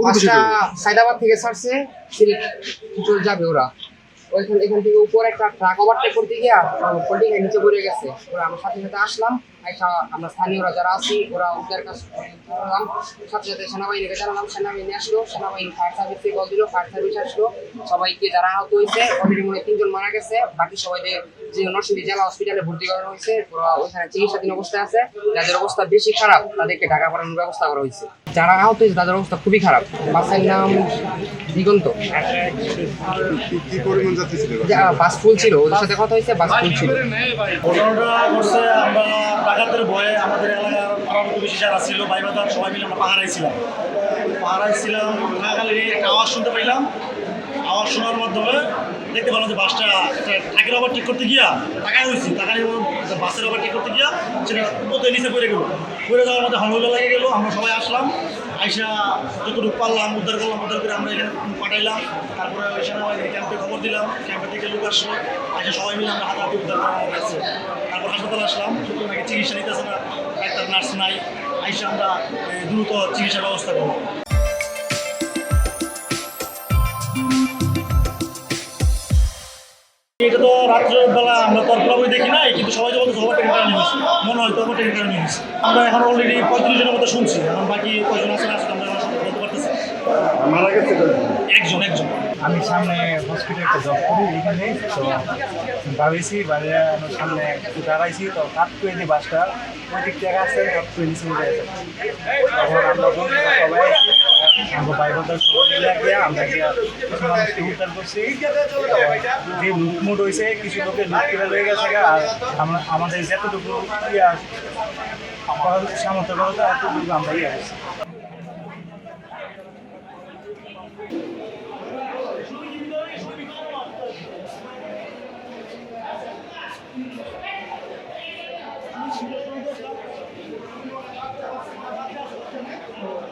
পাঁচটা সায়দাবাদ থেকে ছাড়ছে, সিলেট চলে যাবে ওরা। এখান থেকে উপর একটা ট্রাক ওভারটেক করতে গিয়া হোল্ডিং এর নিচে পড়ে গেছে। ওরা আমার সাথে সাথে আসলাম, একটা আমরা স্থানীয়রা যারা আছি ওরা ওদের কাছে করলাম, সাথে সাথে সেনাবাহিনীকে জানালাম, সেনাবাহিনী আসলো, সেনাবাহিনী ফায়ার সার্ভিসে কল দিল, ফায়ার সার্ভিস আসলো। সবাইকে যারা আহত হয়েছে অলরেডি মনে হয় 3 জন মারা গেছে, বাকি সবাইকে যে নরসিংদী জেলা হসপিটালে ভর্তি করানো হয়েছে। ওরা ওখানে চিকিৎসাধীন অবস্থায় আছে। যাদের অবস্থা বেশি খারাপ তাদেরকে ঢাকা পাঠানোর ব্যবস্থা করা হয়েছে। যারা আহত হয়েছে তাদের অবস্থা খুবই খারাপ। বাসের নাম দিগন্ত। কি পরিমাণ যাত্রী ছিল? বাস ফুল ছিল, ওদের সাথে কথা হয়েছে, বাস ফুল ছিল। ঘটনাটা ঘটছে আমরা ডাকাতের ভয়ে আমাদের এলাকার পাড়া প্রতিবেশী যারা ছিল ভাই বাদার সবাই মিলে আমরা পাহারায় ছিলাম। থাকাকালীন একটা আওয়াজ শুনতে পাইলাম। আওয়াজ শোনার মাধ্যমে দেখতে পেলাম যে বাসটা একটা ট্রাকের ওভারটেক করতে গিয়া টাকায় হয়েছি, টাকার বাসের ওভারটেক করতে গিয়া সেটা কোথায় নিচে পড়ে গেলো। পড়ে যাওয়ার মধ্যে হলহল্লা লেগে গেলো। আমরা সবাই আসলাম, আইসা যতটুকু পারলাম উদ্ধার করলাম, উদ্ধার করে আমরা এখানে পাঠাইলাম। তারপরে ওই সেনাবাহিনী ক্যাম্পে খবর দিলাম, ক্যাম্পে থেকে লোক আসলো, আইসা সবাই মিলে আমরা হাতাহাতি উদ্ধার করা গেছে। তারপর হাসপাতালে আসলাম, নাকি চিকিৎসা নিতেছে না, ডাক্তার নার্স নাই। আইসা আমরা দ্রুত চিকিৎসার ব্যবস্থা করবো। এটা তো রাত্রের বেলা আমরা কল্পনা বই দেখি নাই, কিন্তু সবাই যখন সবার টেনে টানি হয়েছে, মনে হয় তো আমার টেনে টানি হয়েছে। আমরা এখন অলরেডি 35 জনের মতো শুনছি, এখন বাকি কয়জন আছে না আসলে আমরা বলতে পারতেছি। মারা গেছে একজন। আমি সামনে হসপিটালে জব করি এখানে, তো ভাবেছি বাইরে সামনে একটু দাঁড়াইছি, তো কাট করে দিই বাসটা ওই দিক থেকে আসছে, কাট করে নিচে উঠে গেছে। তখন আমরা বন্ধুরা সবাই আছি, আমরা বাইরে সবাই মিলে গিয়ে আমরা গিয়ে কিছু মানুষকে উদ্ধার করছি। যে লুটমুট হয়েছে কিছু লোকের লুট করে রয়ে গেছে, আর আমরা আমাদের যতটুকু সামর্থ্য করতে এতটুকু আমরা করছি।